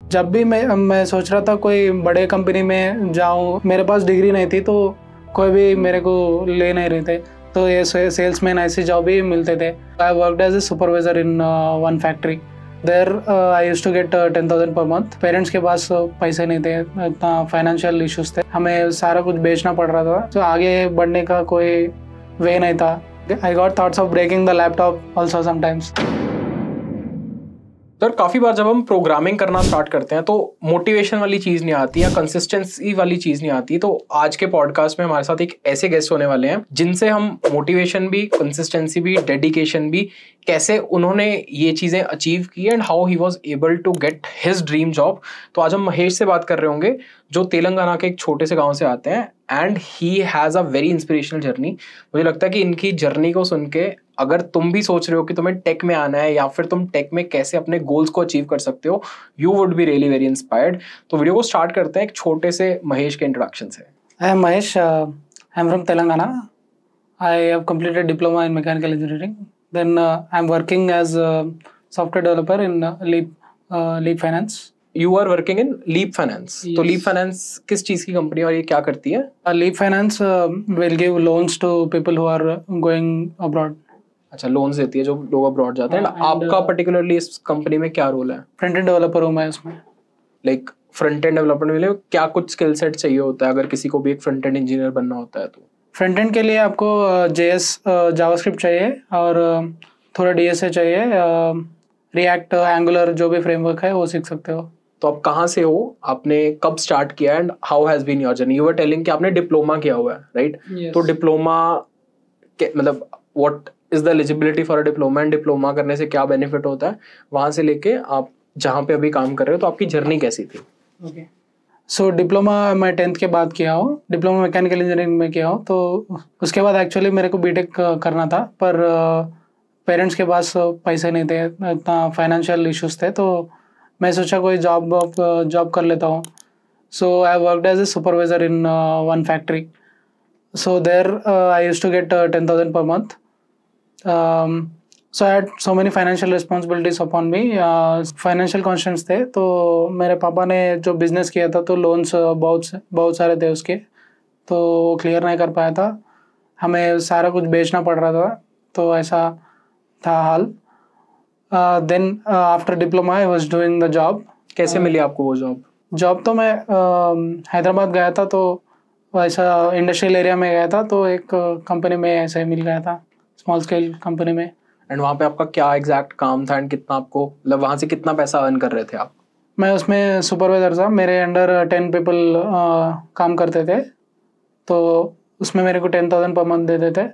जब भी मैं सोच रहा था कोई बड़े कंपनी में जाऊं, मेरे पास डिग्री नहीं थी तो कोई भी मेरे को ले नहीं रहे थे, तो ये सेल्समैन ऐसी जॉब ही मिलते थे। I worked as a supervisor in one factory. There I used to get 10,000 per month. Parents के पास पैसे नहीं थे, इतना फाइनेंशियल इश्यूज थे, हमें सारा कुछ बेचना पड़ रहा था, तो आगे बढ़ने का कोई वे नहीं था। I got thoughts of breaking the laptop also sometimes. Sir काफ़ी बार जब हम प्रोग्रामिंग करना स्टार्ट करते हैं तो मोटिवेशन वाली चीज़ नहीं आती या कंसिस्टेंसी वाली चीज़ नहीं आती। तो आज के पॉडकास्ट में हमारे साथ एक ऐसे गेस्ट होने वाले हैं जिनसे हम मोटिवेशन भी, कंसिस्टेंसी भी, डेडिकेशन भी, कैसे उन्होंने ये चीज़ें अचीव की and how he was able to get his dream job. तो आज हम महेश से बात कर रहे होंगे जो तेलंगाना के एक छोटे से गाँव से आते हैं and he has a very inspirational journey. मुझे लगता है कि इनकी जर्नी को सुन के अगर तुम भी सोच रहे हो कि तुम्हें टेक में आना है या फिर तुम टेक में कैसे अपने गोल्स को अचीव कर सकते हो, you would be really very inspired. तो वीडियो को स्टार्ट करते हैं एक छोटे से महेश के इंट्रोडक्शन से। I am Mahesh, I am from Telangana. I have completed diploma in mechanical engineering. Then I am working as a software developer in Leap Finance. You are working in Leap Finance. तो Leap Finance किस चीज़ की company है और ये क्या करती है? Leap Finance will give loans to people who are going abroad. अच्छा, लोन्स देती है जो लोग अब्रॉड जाते हैं। आपका पर्टिकुलरली इस कंपनी में क्या रोल है? फ्रंट एंड डेवलपर हूँ मैं उसमें। लाइक फ्रंट एंड डेवलपमेंट में क्या कुछ स्किल सेट चाहिए होता है अगर किसी को भी एक फ्रंट एंड इंजीनियर बनना होता है? तो फ्रंट एंड के लिए आपको JS जावास्क्रिप्ट चाहिए और थोड़ा DSA चाहिए, रिएक्ट, एंगुलर, जो भी फ्रेमवर्क है वो सीख सकते हो। तो आप कहाँ से हो, आपने कब स्टार्ट किया and how has been your journey? You were telling कि आपने डिप्लोमा किया हुआ है, राइट? तो डिप्लोमा मतलब what is the eligibility for a diploma and diploma करने से क्या बेनिफिट होता है, वहां से लेके आप जहाँ पे अभी काम कर रहे हो, तो आपकी जर्नी कैसी थी? ओके, सो डिप्लोमा मैं 10th के बाद किया हूँ, डिप्लोमा मैकेनिकल इंजीनियरिंग में किया हूँ। तो उसके बाद एक्चुअली मेरे को बीटेक करना था, पर पेरेंट्स के पास पैसे नहीं थे, इतना फाइनेंशियल इश्यूज थे, तो मैं सोचा कोई जॉब कर लेता हूँ। So I worked as a supervisor in one factory. So there I used to get 10,000 per month. So I had so many financial responsibilities upon me. Financial constants थे, तो मेरे पापा ने जो बिजनेस किया था तो लोन्स बहुत सारे थे उसके, तो वो क्लियर नहीं कर पाया था, हमें सारा कुछ बेचना पड़ रहा था, तो ऐसा था हाल। Then after diploma I was doing the job. कैसे मिली आपको वो जॉब? जॉब तो मैं हैदराबाद गया था, तो ऐसा इंडस्ट्रियल एरिया में गया था, तो एक कंपनी में ऐसे मिल गया था, स्मॉल स्केल कंपनी में। एंड वहाँ पे आपका क्या एग्जैक्ट काम था एंड कितना आपको, मतलब वहाँ से कितना पैसा अर्न कर रहे थे आप? मैं उसमें सुपरवाइजर था, मेरे अंडर 10 पीपल काम करते थे, तो उसमें मेरे को 10,000 पर मंथ देते थे।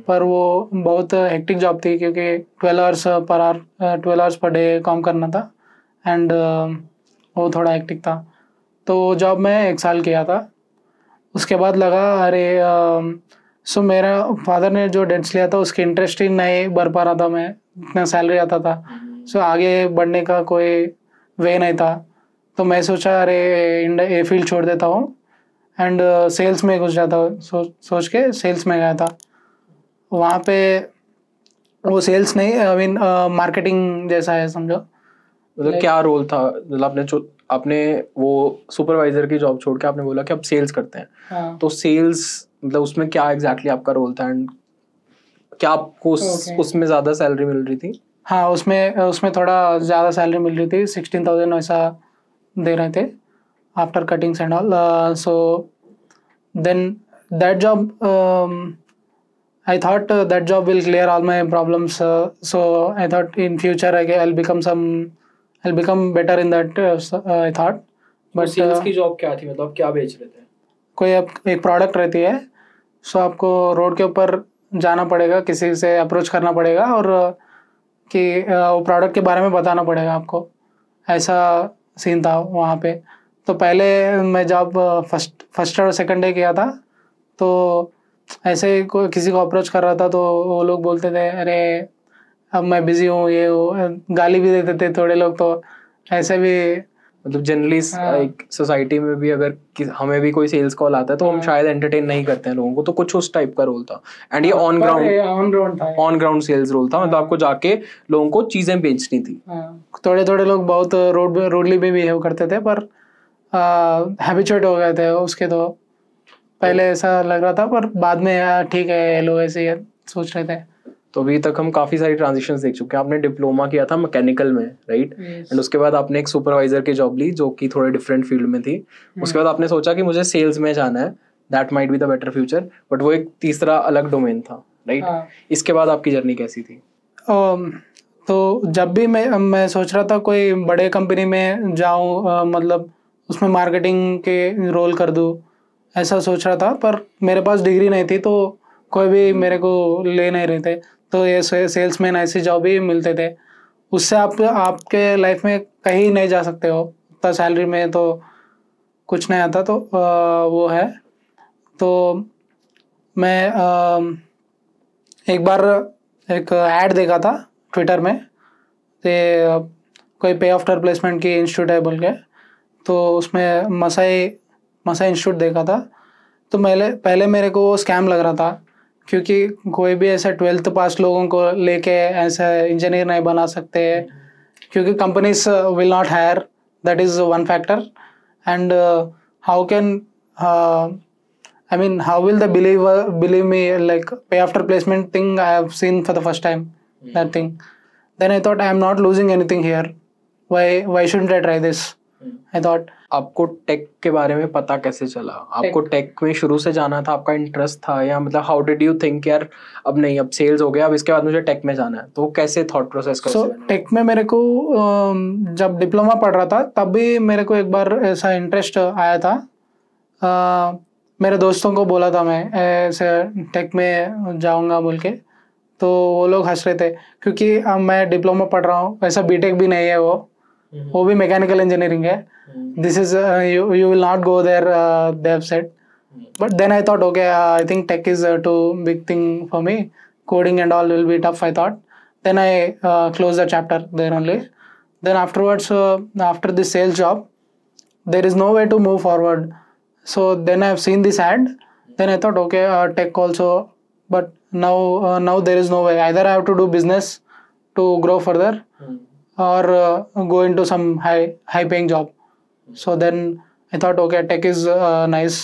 पर वो बहुत हेक्टिक जॉब थी क्योंकि 12 आवर्स पर डे काम करना था एंड वो थोड़ा हेक्टिक था। तो वो जॉब मैं 1 साल किया था। उसके बाद लगा अरे सो मेरा फादर ने जो डेट्स लिया था उसकी इंटरेस्ट ही नहीं भर पा रहा था मैं, इतना सैलरी आता था, सो आगे बढ़ने का कोई वे नहीं था। तो मैं सोचा अरे ये फील्ड छोड़ देता हूँ एंड सेल्स में घुस जाता हूँ, सोच के सेल्स में गया था। वहाँ पे वो सेल्स नहीं, आई मीन मार्केटिंग जैसा है समझो। मतलब क्या रोल था? मतलब आपने वो सुपरवाइजर की जॉब छोड़ के आपने बोला कि अब सेल्स करते हैं। हाँ। तो सेल्स मतलब उसमें क्या एग्जैक्टली आपका रोल था एंड क्या आपको उसमें ज़्यादा सैलरी मिल रही थी? हाँ, उसमें थोड़ा ज़्यादा सैलरी मिल रही थी, 16,000 वैसा दे रहे थे after cuttings and all. So then that job I thought that job will clear all my problems. So I thought in future I'll become better in that. I thought. But sales की job क्या थी, मतलब क्या बेच रहे थे? कोई एक प्रोडक्ट रहती है, सो आपको रोड के ऊपर जाना पड़ेगा, किसी से अप्रोच करना पड़ेगा और कि वो प्रोडक्ट के बारे में बताना पड़ेगा आपको, ऐसा सीन था वहाँ पे। तो पहले मैं जॉब फर्स्ट और सेकंड डे किया था, तो ऐसे किसी को अप्रोच कर रहा था तो वो लोग बोलते थे अरे अब मैं बिजी हूँ, ये गाली भी देते थे थोड़े लोग, तो ऐसे भी मतलब जनरली एक सोसाइटी में भी अगर हमें भी कोई सेल्स कॉल आता है तो हम शायद एंटरटेन नहीं करते हैं लोगों को, तो कुछ उस टाइप का रोल था। एंड ये ऑन ग्राउंड सेल्स रोल था, मतलब आपको जाके लोगों को चीजें बेचनी थी। थोड़े थोड़े लोग बहुत रोडली भी बिहेव करते थे, पर हैबिचुएट हो गए थे उसके, तो पहले ऐसा लग रहा था, पर बाद में ठीक है, लोग ऐसे सोच रहे थे। तो अभी तक हम काफी सारी ट्रांजिशंस देख चुके हैं। आपने डिप्लोमा किया था मैकेनिकल में, राइट? एंड उसके बाद आपने एक सुपरवाइजर की जॉब ली जो कि थोड़े डिफरेंट फील्ड में थी। उसके बाद आपने सोचा कि मुझे सेल्स में जाना है, that might be the better future, but वो एक तीसरा अलग डोमेन था, राइट? इसके बाद आपकी जर्नी कैसी थी? तो जब भी मैं सोच रहा था कोई बड़े कंपनी में जाऊं, मतलब उसमें मार्केटिंग के रोल कर दूं, ऐसा सोच रहा था, पर मेरे पास डिग्री नहीं थी तो कोई भी मेरे को ले नहीं रहे थे। तो ये सेल्समैन ऐसी जॉब ही मिलते थे, उससे आपके लाइफ में कहीं नहीं जा सकते हो, उतना सैलरी में तो कुछ नहीं आता। तो वो है। तो मैं एक बार एक ऐड देखा था ट्विटर में, कोई पे आफ्टर प्लेसमेंट की इंस्टीट्यूट है बोल के, तो उसमें मसाई इंस्टीट्यूट देखा था। तो पहले मेरे को वो स्कैम लग रहा था, क्योंकि कोई भी ऐसा 12th पास लोगों को लेके ऐसा इंजीनियर नहीं बना सकते, क्योंकि companies will not hire, that is one factor. And how can I mean, how will they believe me? Like pay after placement thing, I have seen for the first time that thing. Then I thought I am not losing anything here. Why shouldn't I try this? I thought. आपको take के बारे में पता कैसे चला? आपको take में शुरू से जाना था, आपका इंटरेस्ट था, या मतलब हाउ डिड यू थिंक यार अब नहीं, अब सेल्स हो गया, अब इसके बाद मुझे टेक में जाना है? तो कैसे थॉट प्रोसेस का? सो टेक में मेरे को जब डिप्लोमा पढ़ रहा था तब भी मेरे को एक बार ऐसा इंटरेस्ट आया था। मेरे दोस्तों को बोला था मैं ऐसे टेक में जाऊंगा बोल के, तो वो लोग हंस रहे थे, क्योंकि अब मैं डिप्लोमा पढ़ रहा हूँ, ऐसा बीटेक भी नहीं है, वो भी मैकेनिकल इंजीनियरिंग है। This is you will not go there, they have said. But then I thought, okay, I think tech is too big thing for me, coding and all will be tough, I thought. Then I closed the chapter there only. Then afterwards, after this sales job, there is no way to move forward. So then I have seen this ad, then I thought, okay, tech also, but now there is no way. Either I have to do business to grow further, or go into some high paying job. So then I thought, okay, tech is nice.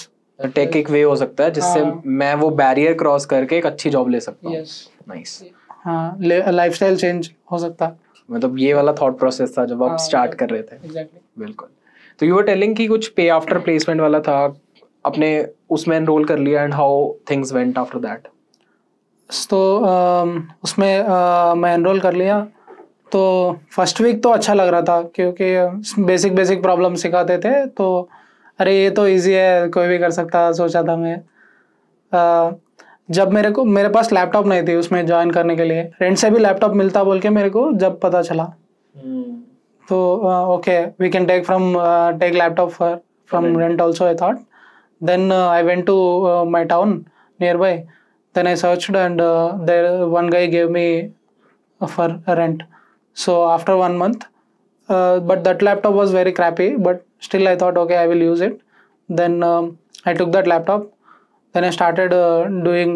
Tech एक way हो सकता है जिससे मैं वो barrier cross करके एक अच्छी जॉब ले सकता हूँ। Yes. नाइस। हाँ, लाइफस्टाइल चेंज हो सकता। मतलब ये वाला थॉट प्रोसेस था जब आप स्टार्ट कर रहे थे। Exactly. बिल्कुल। तो यू वर टेलिंग कि कुछ पे आफ्टर प्लेसमेंट वाला था, आपने उसमें एनरोल कर लिया, and how things went after that? तो उसमें मैं एनरोल कर लिया। तो फर्स्ट वीक तो अच्छा लग रहा था, क्योंकि बेसिक प्रॉब्लम सिखाते थे, तो अरे ये तो इजी है, कोई भी कर सकता सोचा था मैं। जब मेरे पास लैपटॉप नहीं थी उसमें ज्वाइन करने के लिए, रेंट से भी लैपटॉप मिलता बोल के मेरे को जब पता चला, तो okay, we can take laptop from rent also, I thought. Then I went to my town nearby, then I searched and there one guy gave me for rent. So after 1 month, but that laptop was very crappy, but still I thought, okay, I will use it. Then I took that laptop, then I started doing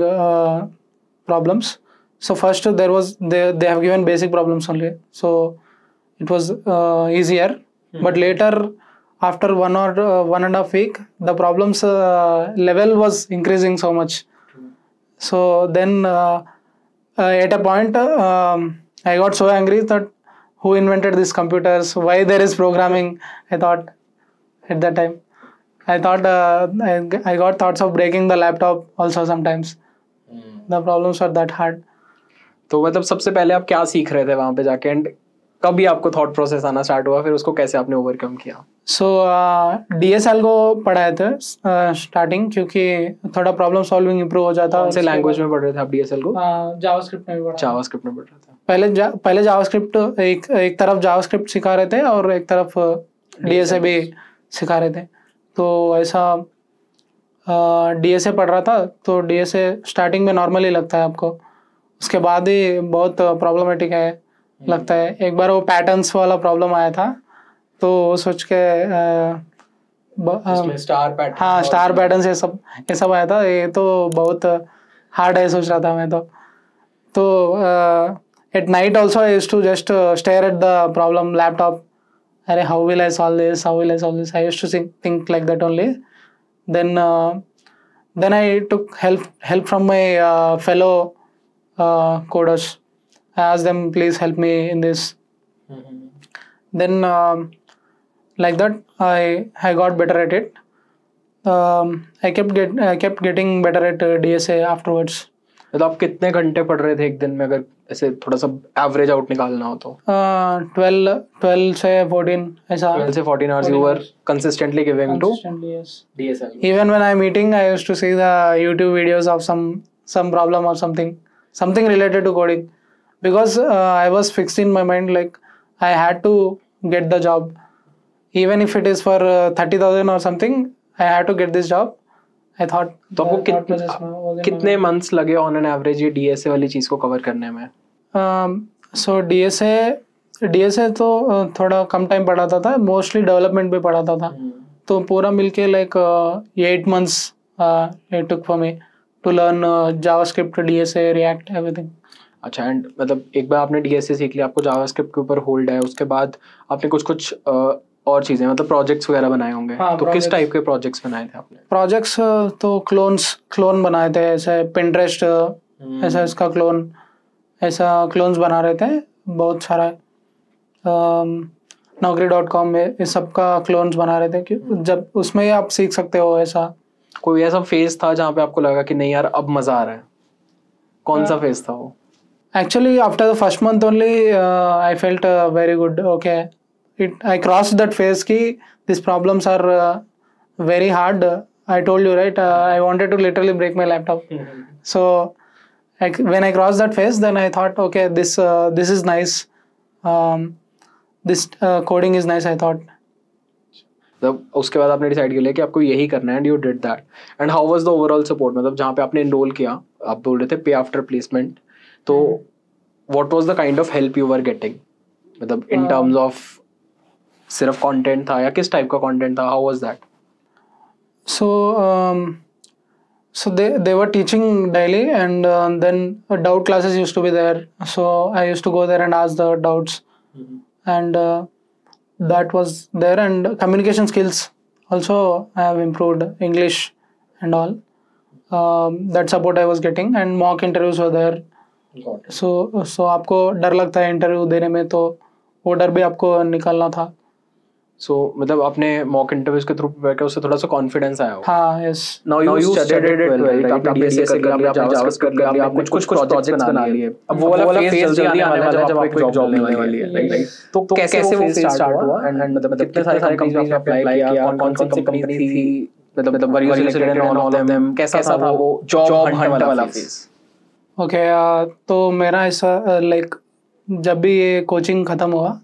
problems. So first they have given basic problems only, so it was easier. But later, after 1.5 week, the problems level was increasing so much. So then at a point, I got so angry that who invented these computers? Why there is programming? I thought at that time. I thought I got thoughts of breaking the laptop also sometimes. The problems were that hard. तो मतलब सबसे पहले आप क्या सीख रहे थे वहाँ पे जाके, एंड कभी आपको थॉट प्रोसेस आना स्टार्ट हुआ, फिर उसको कैसे आपने ओवरकम किया? सो DSL को पढ़ाए थे स्टार्टिंग, क्योंकि थोड़ा प्रॉब्लम सॉल्विंग इम्प्रूव हो जाता। कौन से लैंग्वेज में पढ़ रहे थे आप DSL को? जावास्क्रिप्ट में पढ़ा। जावास्क्रिप्ट में पढ़ रहे थे पहले जावास्क्रिप्ट, एक तरफ जावास्क्रिप्ट सिखा रहे थे और एक तरफ DSA भी सिखा रहे थे। तो ऐसा DSA पढ़ रहा था, तो DSA स्टार्टिंग में नॉर्मली लगता है आपको, उसके बाद ही बहुत प्रॉब्लमेटिक है लगता है। एक बार वो पैटर्न्स वाला प्रॉब्लम आया था, तो वो सोच के स्टार पैटर्न, हाँ स्टार पैटर्न ये सब आया था, ये तो बहुत हार्ड है सोच रहा था मैं तो at night also I used to just stare at the problem laptop, अरे how will I solve this, I used to think like that only. Then I took help from my fellow coders. I asked them, please help me in this. Then like that I got better at it. I kept getting better at DSA afterwards. मतलब आप कितने घंटे पढ़ रहे थे एक दिन में, अगर ऐसे थोड़ा सा एवरेज आउट निकालना हो तो? 12 से 14 ऐसा. 12 से 14 hours you were consistently giving to yes. DSL. Even when I'm eating, I used to see the YouTube videos of some problem or something related to coding, because I was fixed in my mind like I had to get the job, even if it is for 30,000 or something. I had to get this job. I thought. तो आपको कितने months लगे on an average ये DSA वाली चीज को cover करने में? सो DSA तो थोड़ा कम टाइम पढ़ाता था, मोस्टली डेवलपमेंट पे पढ़ाता था. तो पूरा मिलके like 8 months it took for me to learn JavaScript, DSA, React, everything. अच्छा, एंड मतलब एक बार आपने DSA सीख लिया, आपको JavaScript के ऊपर होल्ड है, उसके बाद आपने कुछ और चीजें मतलब प्रोजेक्ट्स वगैरह बनाए होंगे. हाँ, तो किस टाइप के प्रोजेक्ट्स बनाए थे आपने? प्रोजेक्ट्स तो क्लोन बनाए थे, ऐसे Pinterest ऐसा इसका क्लोन्स बना रहे थे बहुत सारा. Naukri.com में इस सब का क्लोन्स बना रहे थे कि जब उसमें आप सीख सकते हो. ऐसा कोई ऐसा फेज था जहाँ पे आपको लगा कि नहीं यार अब मजा आ रहा है? कौन सा फेज था वो? Actually, after the first month only, I felt very good. Okay, I crossed that phase. Ki these problems are very hard. I told you, right? I wanted to literally break my laptop. So when I crossed that phase, then I thought, okay, this is nice. This coding is nice, I thought. मतलब उसके बाद आपने decide कर लिया कि आपको यही करना है, and you did that. And how was the overall support? मतलब जहाँ पे आपने एनरोल किया, आप बोल रहे थे पे आफ्टर प्लेसमेंट, तो what was the kind of help you were getting? मतलब इन टर्म्स ऑफ सिर्फ कंटेंट था या किस टाइप का कंटेंट था? How was that? So they were teaching daily, and then doubt classes used to be there. So I used to go there and ask the doubts. And that was there. And communication skills also I have improved, English and all. That support I was getting, and mock interviews were there. So आपको डर लगता है interview देने में, तो वो डर भी आपको निकालना था. So मतलब आपने मॉक इंटरव्यूज के थ्रू प्रिपेयर किया, उससे थोड़ा सा कॉन्फिडेंस आया हो? हाँ, yes. Now you studied it well, आपने DSA कर लिया, आपने JavaScript कर लिया, आपने कुछ प्रोजेक्ट्स बना लिए. अब वो वाला फेज जल्दी आने वाला है जब आपको एक जॉब मिलने वाली है, राइट? तो कैसे वो फेज स्टार्ट हुआ, एंड मतलब कितने सारे कंपनीज में अप्लाई किया, कौन सी कंपनी थी, मतलब were you selected in all of them, कैसा था वो जॉब हंट वाला फेज? ओके, तो मेरा ऐसा लाइक जब भी ये कोचिंग खत्म हुआ,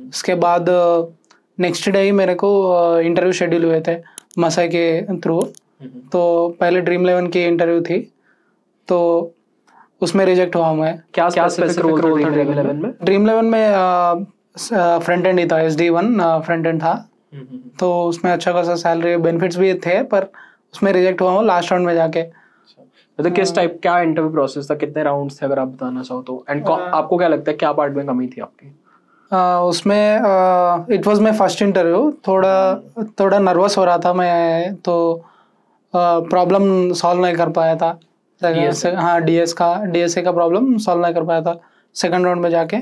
उसके बाद नेक्स्ट डे ही मेरे को इंटरव्यू शेड्यूल हुए थे मसाई के थ्रू. तो पहले Dream11 की इंटरव्यू थी, तो उसमें रिजेक्ट हुआ मैं. क्या स्पेसिफिक रोल था Dream11 में? Dream11 में फ्रंट एंड ही था, SD1 फ्रंट एंड था. तो उसमें अच्छा खासा सैलरी बेनिफिट्स भी थे, पर उसमें रिजेक्ट हुआ हूँ लास्ट राउंड में जाके. तो किस टाइप, क्या इंटरव्यू प्रोसेस था, कितने राउंड्स थे अगर आप बताना चाहो तो? एंड आपको क्या लगता है क्या पार्ट में कमी थी आपकी? उसमें it was my first interview. थोड़ा नर्वस हो रहा था मैं, तो प्रॉब्लम सॉल्व नहीं कर पाया था. हाँ, DSA का प्रॉब्लम सॉल्व नहीं कर पाया था सेकंड राउंड में जाके.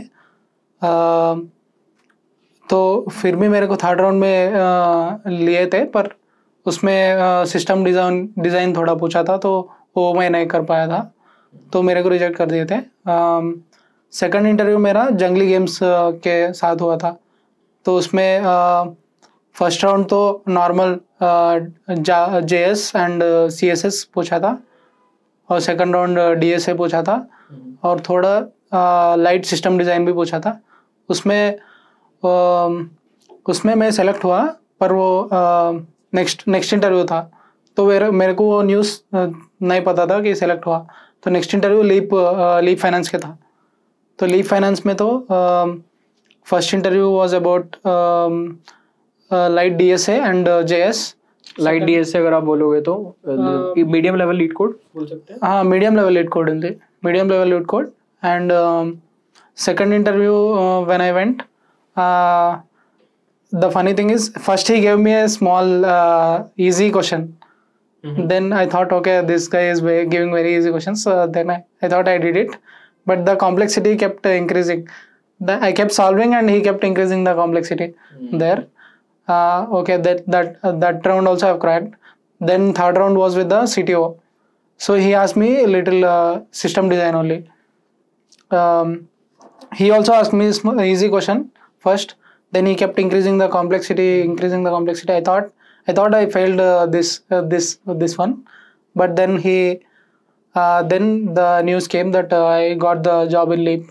तो फिर भी मेरे को थर्ड राउंड में लिए थे, पर उसमें सिस्टम डिज़ाइन थोड़ा पूछा था, तो वो मैं नहीं कर पाया था, तो मेरे को रिजेक्ट कर दिए थे. सेकंड इंटरव्यू मेरा जंगली गेम्स के साथ हुआ था. तो उसमें फर्स्ट राउंड तो नॉर्मल JS एंड CSS पूछा था, और सेकंड राउंड DSA पूछा था, और थोड़ा लाइट सिस्टम डिज़ाइन भी पूछा था. उसमें मैं सेलेक्ट हुआ, पर वो नेक्स्ट इंटरव्यू था, तो मेरे को वो न्यूज़ नहीं पता था कि सेलेक्ट हुआ. तो नेक्स्ट इंटरव्यू लीप फाइनेंस के था. तो लीप फाइनेंस में तो first interview was about light DSA and JS. Light DS अगर आप बोलोगे तो मीडियम लेवल लीड कोड बोल सकते हैं. हाँ, मीडियम लेवल लीड कोड ఉంది, medium level leet code. And second interview, when I went, the funny thing is, first he gave me a small easy question. Then I thought, okay, this guy is giving very easy questions. Then I thought I did it, but the complexity kept increasing. I kept solving and he kept increasing the complexity there. Okay, that round also I've cracked. Then third round was with the CTO. So he asked me a little system design only. He also asked me easy question first. Then he kept increasing the complexity. I thought I failed this one, but then then the news came that I got the job in Leap.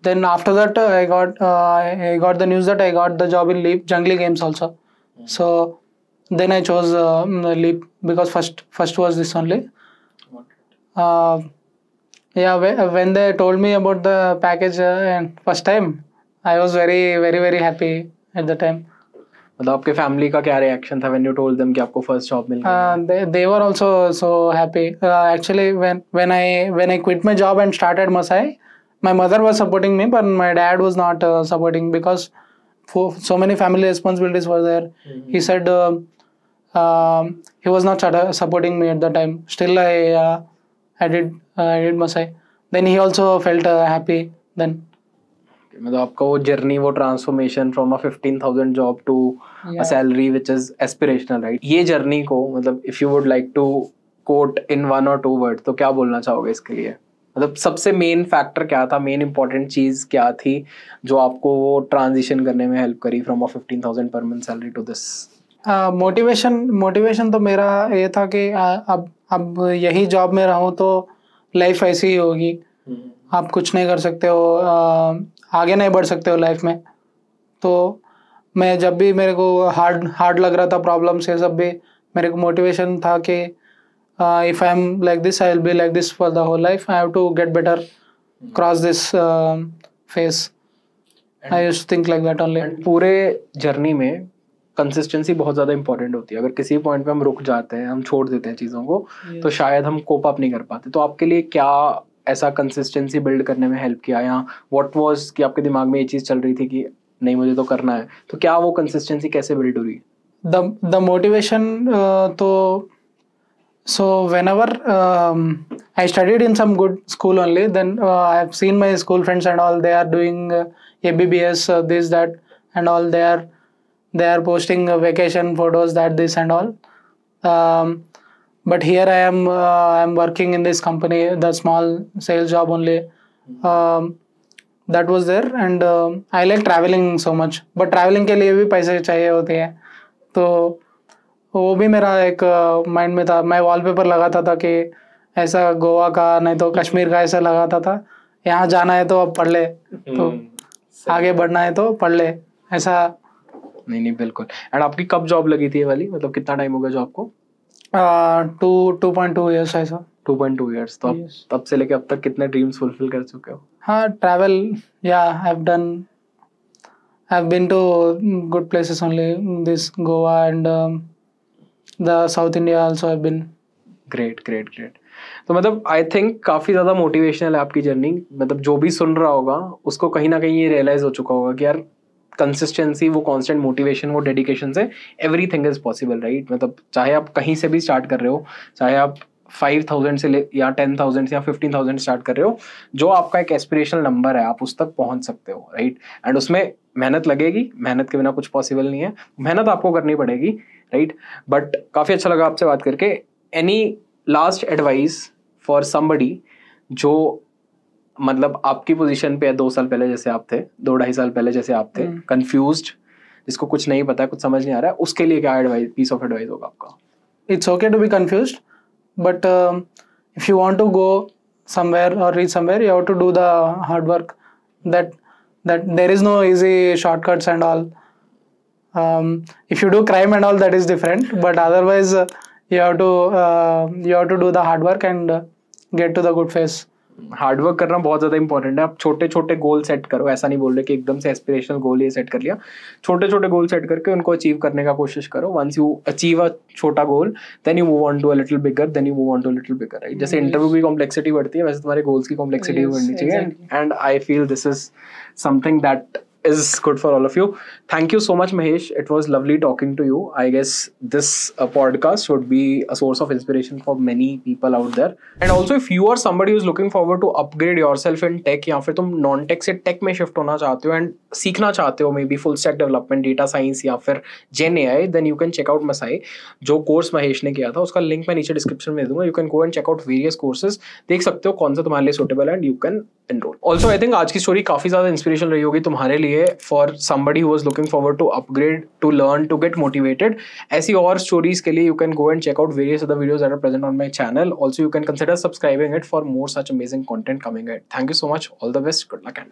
Then after that I got the news that I got the job in Leap Jungly Games also. So then I chose Leap because first was this only. Yeah, when they told me about the package and first time, I was very very very happy at the time. मतलब आपके family का क्या reaction था when you told them कि आपको first job मिल गई? They were also so happy. Actually, when I quit my job and started Masai, my mother was supporting me, but my dad was not supporting because so many family responsibilities were there. He said he was not supporting me at the time. Still, I did Masai. Then he also felt happy then. मतलब आपका वो journey, वो transformation from a 15,000 job to a salary which is aspirational, right? ये journey को मतलब if you would like to quote in 1 or 2 word तो क्या बोलना चाहोगे इसके लिए? मतलब सबसे मेन फैक्टर क्या था, मेन इंपॉर्टेंट चीज क्या थी जो आपको वो ट्रांजिशन करने में हेल्प करी from a 15,000 per month salary to this? Motivation तो मेरा ये था कि अब यही जॉब में रहूं तो लाइफ ऐसी ही होगी. आप कुछ नहीं कर सकते हो, आगे नहीं बढ़ सकते हो लाइफ में. तो मैं जब भी मेरे को हार्ड लग रहा था, प्रॉब्लम्स ये सब भी, मेरे को मोटिवेशन था कि if I am like this, I will be like this for the whole life. I have to get better, cross this phase. I used to think like that only. And पूरे journey में consistency बहुत ज़्यादा important होती है. अगर किसी point पे हम रुक जाते हैं, हम छोड़ देते हैं चीज़ों को, तो शायद हम कोप अप नहीं कर पाते. तो आपके लिए क्या ऐसा कंसिस्टेंसी बिल्ड करने में हेल्प किया, या व्हाट वाज कि आपके दिमाग में ये चीज़ चल रही थी कि नहीं मुझे तो करना है, तो क्या वो कंसिस्टेंसी कैसे बिल्ड हुई? The motivation तो so whenever I studied in some good school only, then I have seen my school friends and all, they are doing ABBS, this that and all. They are posting vacation photos, that this and all. But here I am working in this company, the small sales job only. That was there, and I like traveling so much. But traveling के लिए भी पैसे चाहिए होते हैं, तो वो भी मेरा एक माइंड में था. मैं वॉलपेपर लगाता था कि ऐसा गोवा का नहीं तो कश्मीर का ऐसा लगाता था. यहाँ जाना है तो अब पढ़ ले, तो आगे बढ़ना है तो पढ़ ले, ऐसा. नहीं बिल्कुल. एंड आपकी कब जॉब लगी थी ये वाली, मतलब कितना टाइम हो गया जॉब को? 2.2 years ऐसा. 2.2 years. तो आप तब से लेके अब तक कितने ड्रीम्स फुलफिल कर चुके हो? हाँ, ट्रैवल, या I've been to good places only, this Goa and the South India also I've been. Great. तो मतलब आई थिंक काफ़ी ज़्यादा मोटिवेशनल है आपकी जर्नी. मतलब जो भी सुन रहा होगा उसको कहीं ना कहीं ये रियलाइज़ हो चुका होगा कि यार कंसिस्टेंसी, वो कांस्टेंट मोटिवेशन, वो डेडिकेशन से एवरीथिंग इज पॉसिबल, राइट? मतलब चाहे आप कहीं से भी स्टार्ट कर रहे हो, चाहे आप 5,000 से या 10,000 से या 15,000 स्टार्ट कर रहे हो, जो आपका एक एस्पिरेशनल नंबर है आप उस तक पहुंच सकते हो, राइट? एंड उसमें मेहनत लगेगी, मेहनत के बिना कुछ पॉसिबल नहीं है, मेहनत आपको करनी पड़ेगी, राइट? बट काफ़ी अच्छा लगा आपसे बात करके. Any last advice for somebody जो मतलब आपकी पोजीशन पे है 2 साल पहले जैसे आप थे, 2-2.5 साल पहले जैसे आप थे, कंफ्यूज्ड, जिसको कुछ नहीं पता है, कुछ समझ नहीं आ रहा है, उसके लिए क्या एडवाइस, पीस ऑफ एडवाइस होगा आपका? It's okay to be confused, but if you want to go somewhere or reach somewhere, you have to do the hard work. That there is no easy shortcuts and all. If you do crime and all, that is different, but otherwise you have to do the hard work and get to the good phase. Hard work करना बहुत ज़्यादा important है. आप छोटे छोटे goal set करो, ऐसा नहीं बोल रहे कि एकदम से एस्पिरेशनल गोल ये सेट कर लिया. छोटे छोटे गोल सेट करके उनको अचीव करने का कोशिश करो. वंस यू अचीव अ छोटा goal, then you move on to a little bigger, then you move on to little bigger, right. जैसे इंटरव्यू की कॉम्प्लेक्सिटी बढ़ती है, वैसे तुम्हारे गोल्स की कॉम्प्लेक्सिटी भी बढ़नी चाहिए. And I feel this is something that is good for all of you. Thank you so much, Mahesh. It was lovely talking to you. I guess this podcast should be a source of inspiration for many people out there. And also, if you are somebody who is looking forward to upgrade yourself in tech, या फिर तुम non tech से tech में shift होना चाहते हो and सीखना चाहते हो, maybe full stack development, data science या फिर gen AI, then you can check out Masai. जो कोर्स महेश ने किया था उसका लिंक मैं नीचे डिस्क्रिप्शन में दे दूंगा. You can go and check out various courses. देख सकते हो कौन सा तुम्हारे लिए सुटेबल है and you can enroll. Also, I think आज की स्टोरी काफी ज्यादा इंस्पिरेशनल रही होगी तुम्हारे लिए for somebody who was looking forward to upgrade, to learn, to get motivated. ऐसी और स्टोरीज के लिए you can go and check out various other videos that are present on my channel. Also, you can consider subscribing it for more such amazing content coming ahead. Thank you so much. All the best. Good luck and